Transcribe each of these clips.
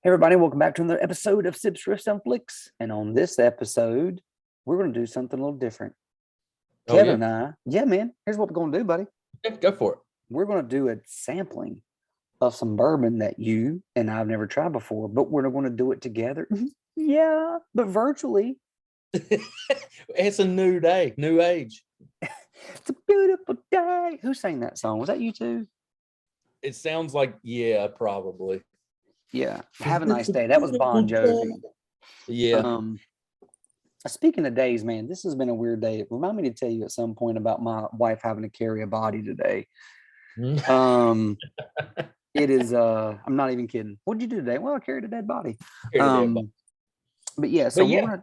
Hey everybody, welcome back to another episode of Sips, Riffs, and Flix. And on this episode, we're going to do something a little different. Oh, Kevin yeah? and yeah, man, here's what we're going to do, buddy. Yeah, go for it. We're going to do a sampling of some bourbon that you and I've never tried before, but we're going to do it together. Yeah, but virtually. It's a new day, new age. It's a beautiful day. Who sang that song? Was that you too? It sounds like, yeah, probably. Yeah. Have a nice day. That was Bon Jovi. Yeah. Speaking of days, man, this has been a weird day. Remind me to tell you at some point about my wife having to carry a body today. It is I'm not even kidding. What'd you do today? Well, I carried a dead body. But yeah, so yeah.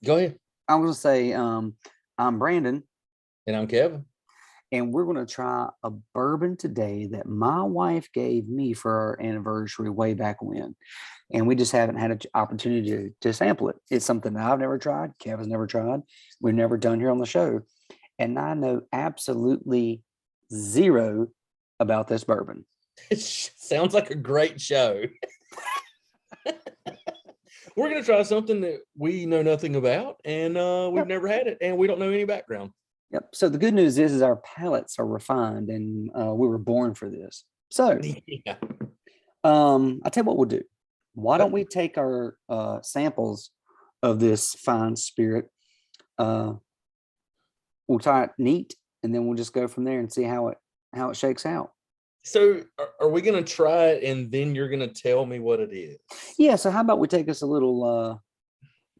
Go ahead. I was gonna say I'm Brandon. And I'm Kevin. And we're gonna try a bourbon today that my wife gave me for our anniversary way back when. And we just haven't had an opportunity to sample it. It's something that I've never tried. Kevin's never tried. We've never done here on the show. And I know absolutely zero about this bourbon. It sounds like a great show. We're going to try something that we know nothing about, and we've never had it, and we don't know any background. Yep. So the good news is our palates are refined, and we were born for this. So Yeah. I'll tell you what we'll do. Why don't we take our samples of this fine spirit? We'll tie it neat, and then we'll just go from there and see how it shakes out. So are we going to try it, and then you're going to tell me what it is? Yeah. So how about we take us a little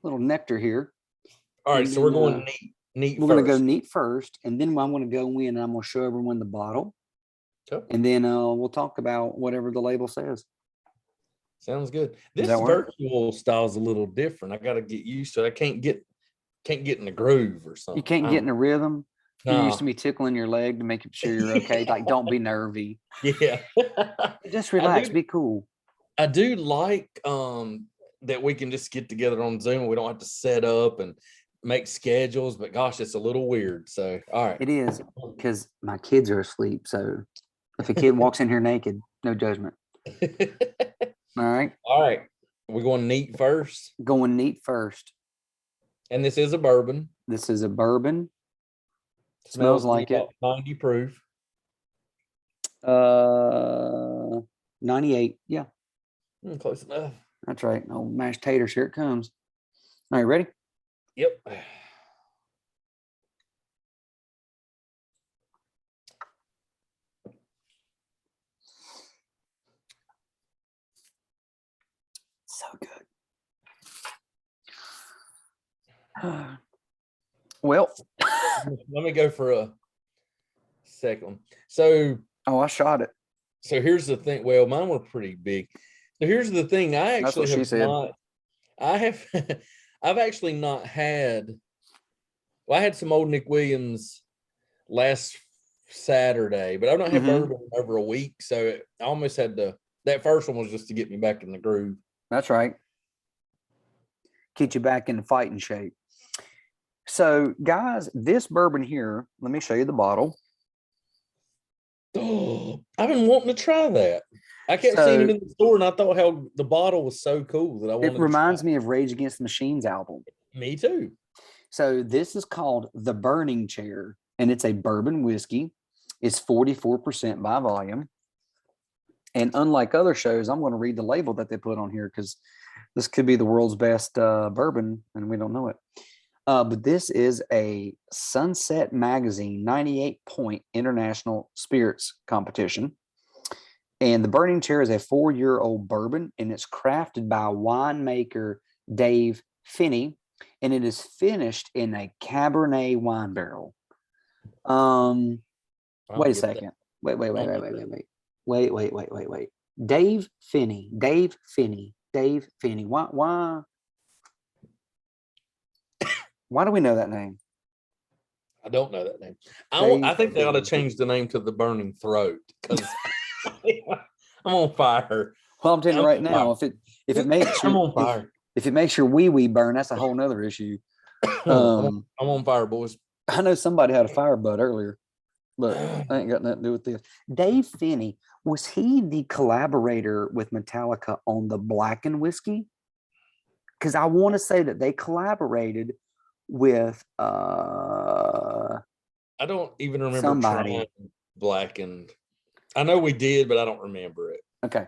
nectar here? All right. So we're going neat. We're going to go neat first, and then I'm going to go in and I'm going to show everyone the bottle. Okay. And then we'll talk about whatever the label says. Sounds good. This virtual style is a little different. I got to get used to it. I can't get in the groove or something. You can't get in a rhythm. No. You used to be tickling your leg to make sure you're okay. Like, don't be nervy. Yeah. Just relax. Be cool. I do like that we can just get together on Zoom. We don't have to set up and make schedules, but gosh, it's a little weird. So, all right. It is, because my kids are asleep. So if a kid walks in here naked, no judgment. All right. All right. We're going neat first. Going neat first. And this is a bourbon. This is a bourbon. Smells like it. 90 proof. 98. Yeah. Close enough. That's right. Oh, mashed taters. Here it comes. All right, ready? Yep. So good. Well, let me go for a second. So, I shot it. So here's the thing. Well, mine were pretty big. So here's the thing. I actually I've actually not had. Well, I had some old Nick Williams last Saturday, but I've not had bourbon over a week. So I almost had that first one was just to get me back in the groove. That's right. Get you back in the fighting shape. So, guys, this bourbon here, let me show you the bottle. Oh, I've been wanting to try that. I kept seeing it in the store, and I thought how the bottle was so cool that I wanted. It reminds me of Rage Against the Machine's album. Me too. So this is called the Burning Chair, and it's a bourbon whiskey. It's 44% by volume. And unlike other shows, I'm going to read the label that they put on here because this could be the world's best bourbon, and we don't know it. But this is a Sunset Magazine 98-point international spirits competition. And the Burning Chair is a 4-year-old bourbon, and it's crafted by winemaker Dave Phinney, and it is finished in a cabernet wine barrel. Wait a second. Wait. Dave Phinney. Why do we know that name? I don't know that name. I think they ought to change the name to the Burning Throat because I'm on fire. Well, I'm telling you right now, if it makes I'm on fire. If it makes your wee burn, that's a whole nother issue. I'm on fire, boys. I know somebody had a fire butt earlier. but I ain't got nothing to do with this. Dave Phinney, was he the collaborator with Metallica on the blackened whiskey? Because I want to say that they collaborated with I don't even remember somebody. trying blackened. I know we did, but I don't remember it. Okay.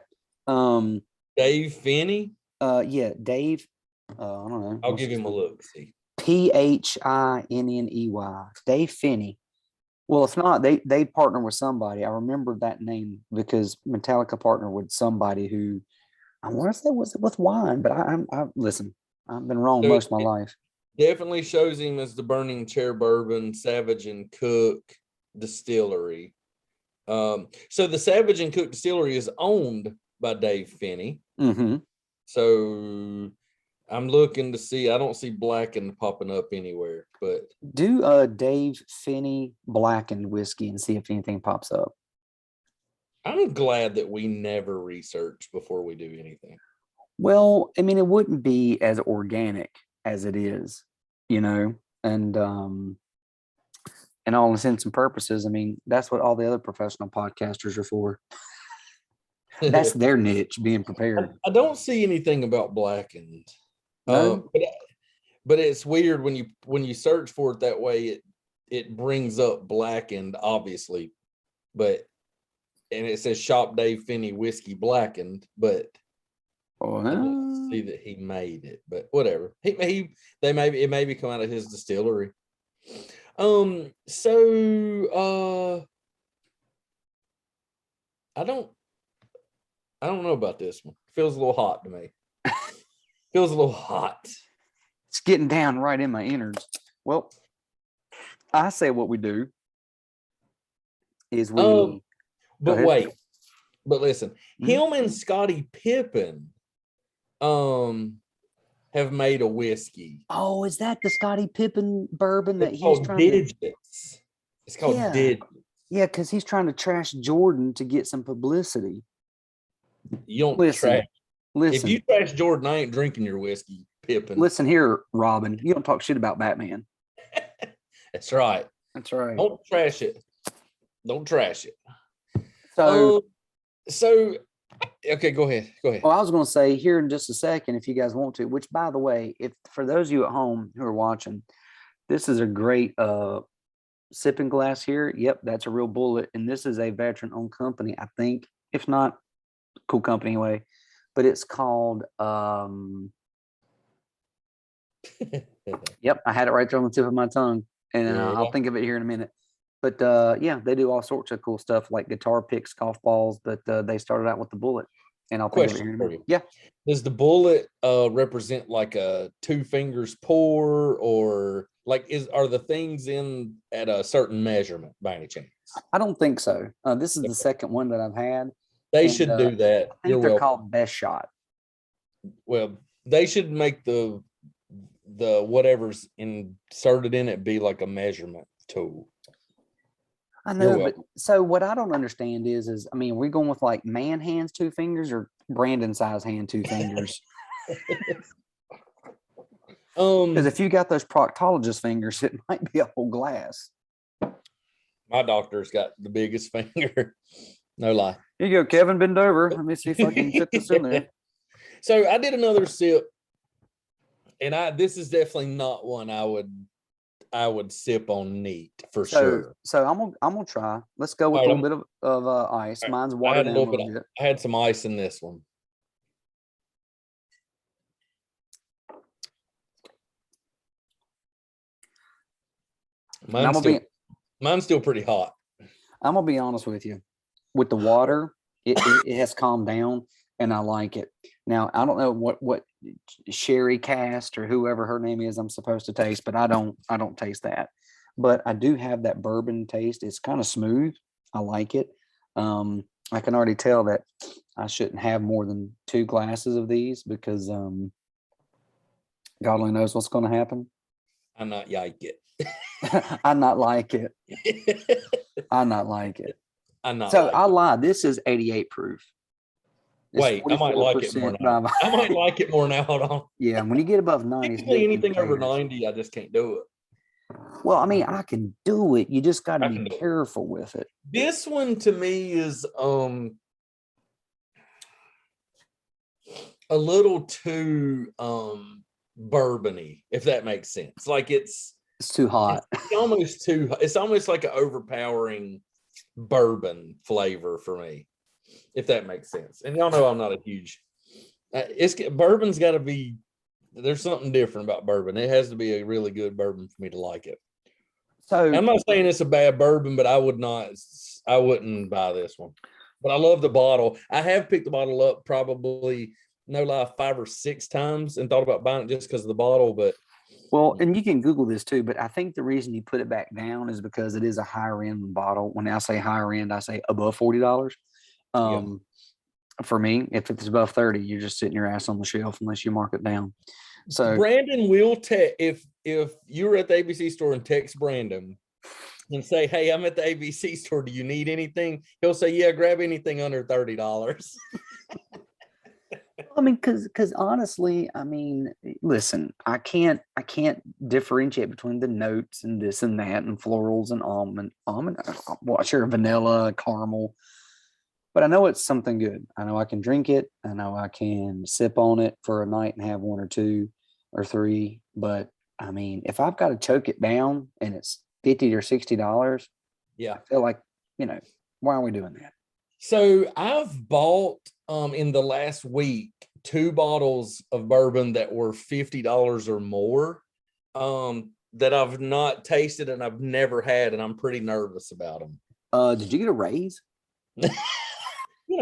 Dave Phinney? Yeah, Dave. I don't know. I'll give him a look. See. Phinney. Dave Phinney. Well, it's not. They partner with somebody. I remember that name because Metallica partnered with somebody who I want to say was it with wine, but I listen. I've been wrong most of my life. Definitely shows him as the Burning Chair Bourbon, Savage and Cooke Distillery. So the Savage and Cooke Distillery is owned by Dave Phinney. Mm-hmm. So I'm looking to see. I don't see blackened popping up anywhere, but do Dave Phinney blackened whiskey and see if anything pops up. I'm glad that we never research before we do anything. Well, I mean, it wouldn't be as organic as it is, and all intents and purposes, I mean, that's what all the other professional podcasters are for. That's their niche, being prepared. I don't see anything about blackened. No? But it's weird when you search for it that way, it brings up blackened, obviously, and it says Shop Dave Phinney whiskey blackened, but I don't see that he made it. But whatever, it maybe come out of his distillery. So I don't know about this one. Feels a little hot to me. Feels a little hot. It's getting down right in my innards. Well, I say what we do is we. But listen, him and Scottie Pippen, have made a whiskey. Oh, is that the Scottie Pippen bourbon that he's trying Digits. to? It's called Digits. Yeah, because he's trying to trash Jordan to get some publicity. You don't trash. If you trash Jordan, I ain't drinking your whiskey, Pippen. Listen here, Robin. You don't talk shit about Batman. That's right. That's right. Don't trash it. Don't trash it. So okay, go ahead. Well, I was going to say here in just a second, if you guys want to, which by the way, if for those of you at home who are watching, this is a great sipping glass here. Yep, that's a real bullet. And this is a veteran owned company, I think, if not cool company anyway, but it's called, yep, I had it right there on the tip of my tongue and I'll think of it here in a minute. But yeah, they do all sorts of cool stuff like guitar picks, golf balls, but they started out with the bullet. And I'll think of it here in a minute. Yeah. Does the bullet represent like a 2 fingers pour, or like are the things in at a certain measurement by any chance? I don't think so. This is the second one that I've had. They should do that. I think they're called Best Shot. Well, they should make the whatever's inserted in it be like a measurement tool. I know, but so what I don't understand is I mean, we're going with like man hands 2 fingers or Brandon size hand 2 fingers. Because if you got those proctologist fingers, it might be a whole glass. My doctor's got the biggest finger. No lie. Here you go, Kevin. Bend over. Let me see if I can fit this in there. So I did another sip, and this is definitely not one I would sip on neat for sure. So I'm gonna try. Let's go with a little bit of ice. Mine's watered down a little bit. I had some ice in this one. Mine's still pretty hot. I'm gonna be honest with you. With the water, it has calmed down, and I like it. Now I don't know what Sherry Cast or whoever her name is I'm supposed to taste, but I don't taste that. But I do have that bourbon taste. It's kind of smooth. I like it. I can already tell that I shouldn't have more than 2 glasses of these because God only knows what's going to happen. I not like it. I not like it. I not like it. I lied. This is 88 proof. Wait, I might like it more now. I might like it more now. Hold on. Yeah, when you get above 90, anything over 90, I just can't do it. Well, I mean, I can do it. You just got to I be can do it. careful with it. This one to me is a little too bourbony, if that makes sense. Like It's too hot. it's almost like an overpowering bourbon flavor for me, if that makes sense. And y'all know I'm not a huge bourbon's got to be, there's something different about bourbon. It has to be a really good bourbon for me to like it. So I'm not saying it's a bad bourbon, but I wouldn't buy this one. But I love the bottle. I have picked the bottle up probably, no lie, 5 or 6 times and thought about buying it just because of the bottle. But well, and you can Google this too, but I think the reason you put it back down is because it is a higher end bottle. When I say higher end, I say above $40. yeah. For me, if it's above 30, you're just sitting your ass on the shelf unless you mark it down. So Brandon will if you're at the ABC store and text Brandon and say, "Hey, I'm at the ABC store. Do you need anything?" He'll say, "Yeah, grab anything under $30." I mean, because honestly, I mean, listen, I can't differentiate between the notes and this and that and florals and almond. Well, sure, vanilla, caramel, but I know it's something good. I know I can drink it. I know I can sip on it for a night and have 1 or 2 or 3. But I mean, if I've got to choke it down and it's $50 or $60, Yeah. I feel like, why are we doing that? So I've bought in the last week 2 bottles of bourbon that were $50 or more that I've not tasted and I've never had, and I'm pretty nervous about them. Did you get a raise?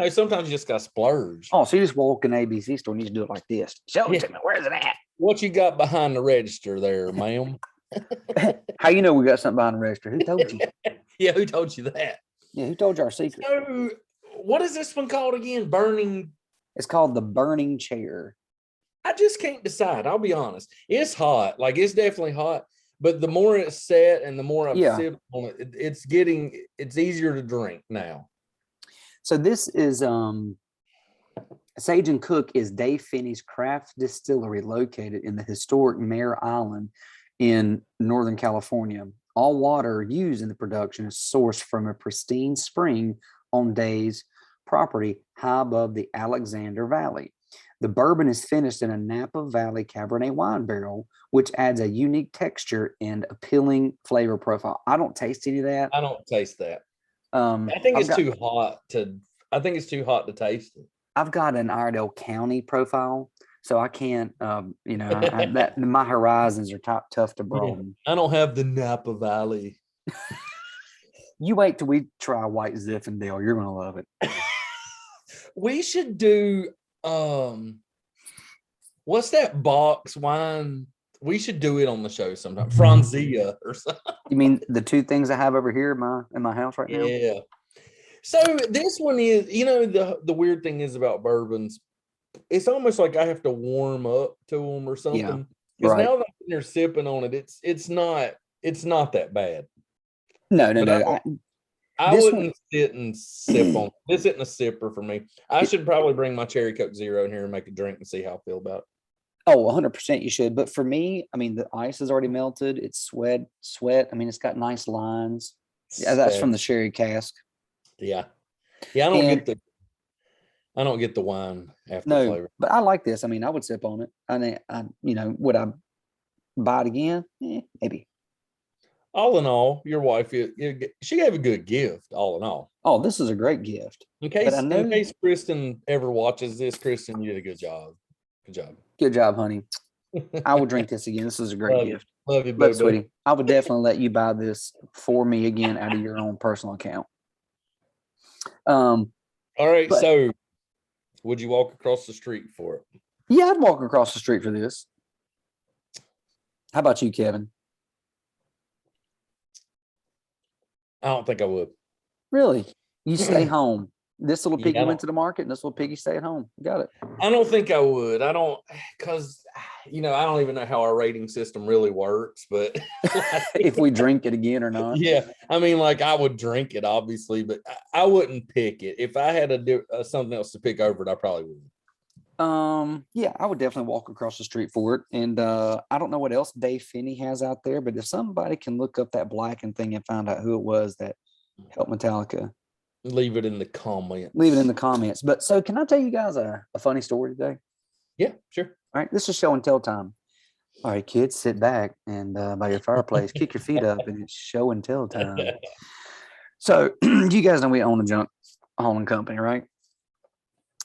Sometimes you just got to splurge. Oh, so you just walk in the ABC store and you just do it like this. Show it to me. Where's it at? What you got behind the register there, ma'am? How you know we got something behind the register? Who told you? Yeah, who told you that? Yeah, who told you our secret? So, what is this one called again? It's called the Burning Chair. I just can't decide. I'll be honest. It's hot. Like, it's definitely hot. But the more it's set and the more I've sipped on it, it's easier to drink now. So this is Sage and Cooke is Dave Phinney's craft distillery located in the historic Mare Island in Northern California. All water used in the production is sourced from a pristine spring on Dave's property high above the Alexander Valley. The bourbon is finished in a Napa Valley Cabernet wine barrel, which adds a unique texture and appealing flavor profile. I don't taste any of that. I don't taste that. I think it's too hot to taste it. I've got an Iredell County profile, so I can't, my horizons are tough to broaden. I don't have the Napa Valley. You wait till we try White Zinfandel. You're going to love it. We should do, what's that box wine? We should do it on the show sometime. Franzia or something. You mean the 2 things I have over here in my house right now? Yeah. So this one is, the weird thing is about bourbons, it's almost like I have to warm up to them or something. Because now that you're sipping on it, it's not that bad. No. I wouldn't sit and sip on this. Isn't a sipper for me. I should probably bring my Cherry Coke Zero in here and make a drink and see how I feel about it. Oh, 100% you should. But for me, I mean, the ice is already melted. It's sweat. I mean, it's got nice lines. Yeah, that's from the sherry cask. Yeah. I don't get the wine after flavor. But I like this. I mean, I would sip on it. Would I buy it again? Maybe. All in all, your wife, she gave a good gift. All in all. Oh, this is a great gift. In case Kristen ever watches this, Kristen, you did a good job. Good job. Good job, honey. I will drink this again. This is a great gift. Love you, but sweetie, I would definitely let you buy this for me again out of your own personal account. All right. So would you walk across the street for it? Yeah, I'd walk across the street for this. How about you, Kevin? I don't think I would. Really? You stay home. This little piggy went to the market and this little piggy stay at home. Got it. I don't think I would. I don't, because, I don't even know how our rating system really works, but if we drink it again or not. Yeah. I mean, I would drink it, obviously, but I wouldn't pick it. If I had to do something else to pick over it, I probably would. Yeah, I would definitely walk across the street for it. And I don't know what else Dave Phinney has out there, but if somebody can look up that blackened thing and find out who it was that helped Metallica, Leave it in the comments. leave it in the comments. But so can I tell you guys a funny story today? Yeah, sure. All right, this is show and tell time. All right, kids, sit back and by your fireplace, kick your feet up, and it's show and tell time. So you guys know we own a junk hauling company, right?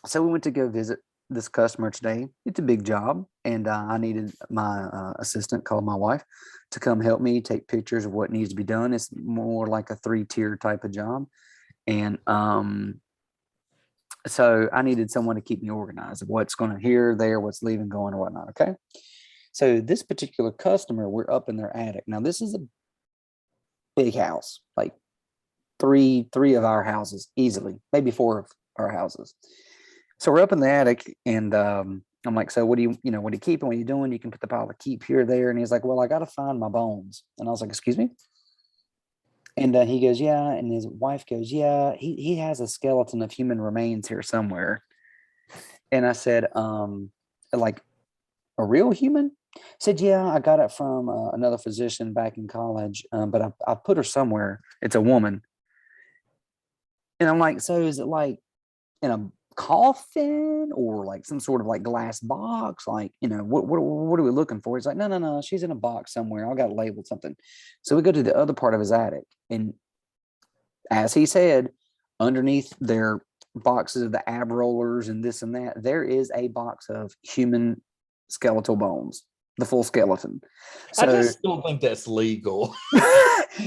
So we went to go visit this customer today. It's a big job, and I needed my assistant, called my wife, to come help me take pictures of what needs to be done. It's more like a 3-tier type of job, and so I needed someone to keep me organized of what's going to here, there, what's leaving, going, or whatnot. Okay. So this particular customer, we're up in their attic. Now this is a big house, like three of our houses easily, maybe 4 of our houses. So we're up in the attic, and I'm like, so what do you keeping? What are you doing? You can put the pile of keep here, there. And he's like, well, I got to find my bones. And I was like, excuse me? And he goes, yeah. And his wife goes, yeah, he has a skeleton of human remains here somewhere. And I said, like a real human? Said, yeah, I got it from another physician back in college, but I put her somewhere. It's a woman. And I'm like, so is it like in a coffin or like some sort of like glass box? Like, what are we looking for? He's like, no, she's in a box somewhere. I got it labeled something. So we go to the other part of his attic, and as he said, underneath their boxes of the ab rollers and this and that, there is a box of human skeletal bones, the full skeleton. So I just don't think that's legal.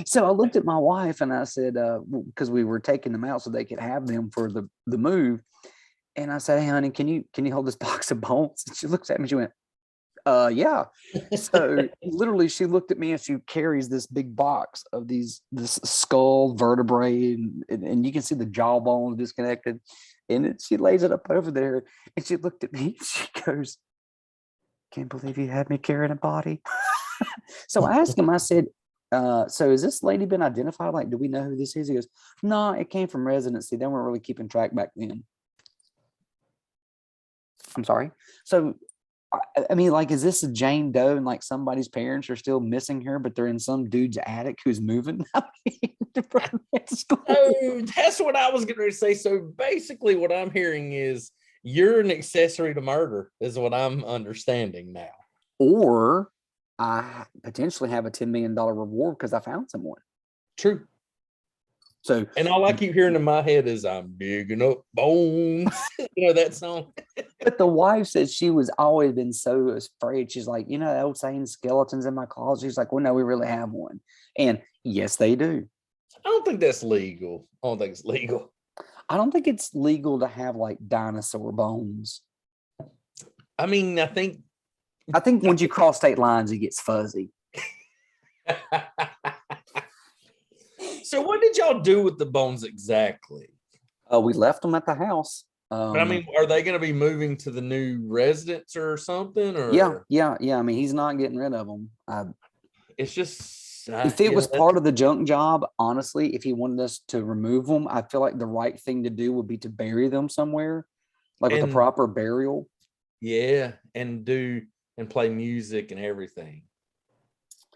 so I looked at my wife and I said, because we were taking them out so they could have them for the move. And I said, hey, honey, can you hold this box of bones? And she looks at me, she went, yeah. So literally she looked at me and she carries this big box of this skull vertebrae, and you can see the jawbone disconnected. And she lays it up over there, and she looked at me and she goes, can't believe you had me carrying a body. So I asked him, I said, so has this lady been identified? Like, do we know who this is? He goes, no, it came from residency. They weren't really keeping track back then. I'm sorry. So, I mean, like, is this a Jane Doe and like somebody's parents are still missing her, but they're in some dude's attic who's moving? Oh, that's what I was going to say. So basically what I'm hearing is you're an accessory to murder is what I'm understanding now. Or I potentially have a $10 million reward because I found someone. True. So, and all I keep hearing in my head is I'm digging up bones. That song. But the wife said she was always been so afraid. She's like, the old saying, skeletons in my closet. She's like, well, no, we really have one. And yes, they do. I don't think that's legal. I don't think it's legal. I don't think it's legal to have like dinosaur bones. I mean, I think once you cross state lines, it gets fuzzy. So what did y'all do with the bones exactly? We left them at the house. But I mean, are they going to be moving to the new residence or something? Or yeah. I mean, he's not getting rid of them. It's just if it was part of the junk job, honestly, if he wanted us to remove them, I feel like the right thing to do would be to bury them somewhere, like with a proper burial. Yeah, and play music and everything,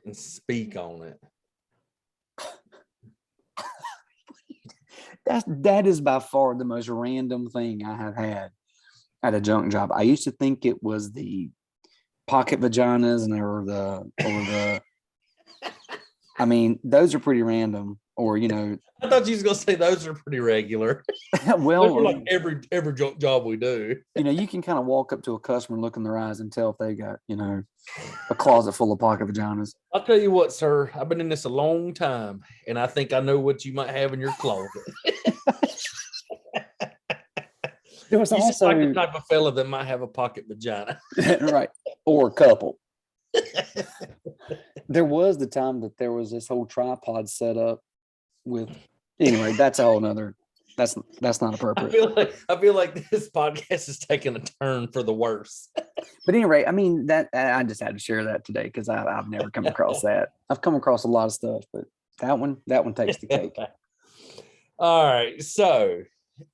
and speak on it. That is by far the most random thing I have had at a junk job. I used to think it was the pocket vaginas or the I mean, those are pretty random. Or I thought you was gonna say those are pretty regular. Well, those are like every junk job we do. You can kind of walk up to a customer and look in their eyes and tell if they got a closet full of pocket vaginas. I'll tell you what, sir. I've been in this a long time, and I think I know what you might have in your closet. There was also like the type of fella that might have a pocket vagina, right? Or a couple. There was the time that there was this whole tripod set up with. Anyway, that's a whole nother. That's not appropriate. I feel like this podcast is taking a turn for the worse. But anyway, I mean that I just had to share that today because I've never come across that. I've come across a lot of stuff, but that one takes the cake. All right, so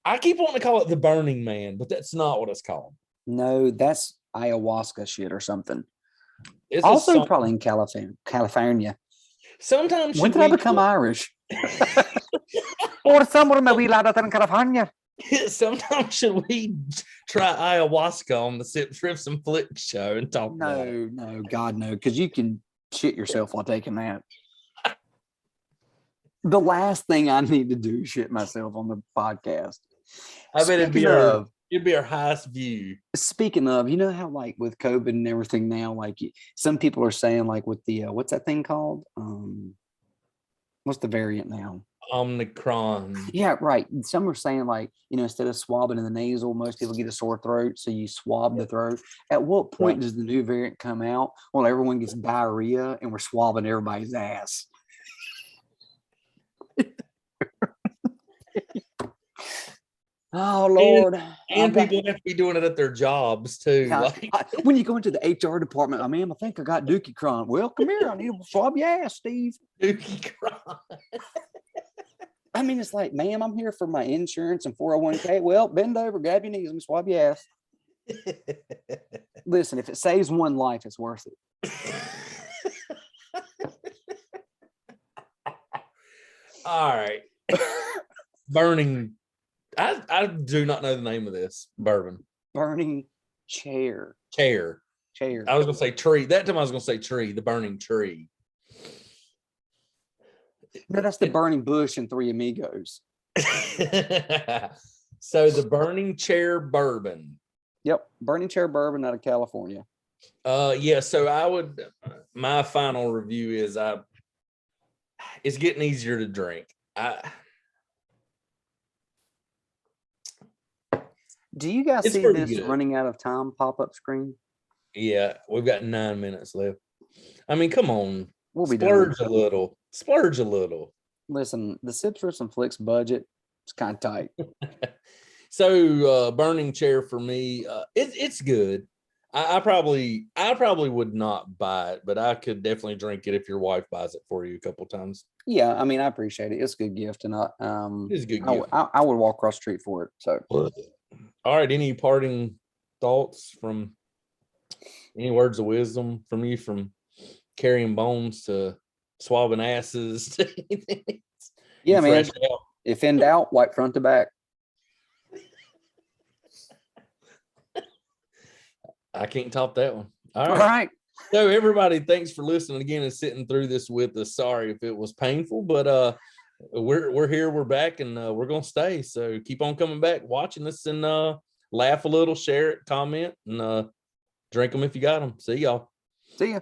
I keep wanting to call it the Burning Man, but that's not what it's called. No, that's ayahuasca shit or something. It's Also, probably in California. Sometimes When did I become Irish? Or somewhere maybe like that in California. Sometimes should we try ayahuasca on the Sips, Riffs, and Flix show and talk about it? No, God, no, because you can shit yourself while taking that. The last thing I need to do is shit myself on the podcast. I bet it'd be our highest view. Speaking of, you know how like with COVID and everything now, like some people are saying like with the what's that thing called? What's the variant now? Omicron. Yeah, right. Some are saying like, instead of swabbing in the nasal, most people get a sore throat, so you swab the throat. At what point does the new variant come out? Well, everyone gets diarrhea and we're swabbing everybody's ass. Oh Lord! And people have to be doing it at their jobs too. When you go into the HR department, ma'am, I think I got Dookie Cron. Well, come here, I need to swab your ass, Steve. Dookie Cron. I mean, it's like, ma'am, I'm here for my insurance and 401k. Well, bend over, grab your knees, let me swab your ass. Listen, if it saves one life, it's worth it. All right. Burning. I do not know the name of this bourbon. Burning chair. Chair. I was gonna say tree. That time I was gonna say tree. The burning tree. No, that's the burning bush in Three Amigos. So the burning chair bourbon. Yep, burning chair bourbon out of California. Yeah. So my final review is it's getting easier to drink. Do you guys see this good. Running out of time pop-up screen? Yeah, we've got 9 minutes left. I mean, come on. We'll be splurge a little. Splurge a little. Listen, the Sips, Riffs, and Flix budget is kind of tight. So burning chair for me, it's good. I probably would not buy it, but I could definitely drink it if your wife buys it for you a couple times. Yeah, I mean, I appreciate it. It's a good gift, and it's a good gift. I would walk across the street for it. So, all right. Any parting thoughts from any words of wisdom from you, from carrying bones to swabbing asses? Yeah, man. If in doubt, wipe front to back. I can't top that one. All right. So everybody, thanks for listening again and sitting through this with us. Sorry if it was painful, but we're here, we're back, and we're gonna stay. So keep on coming back, watching us, and laugh a little, share it, comment, and drink them if you got them. See y'all. See ya.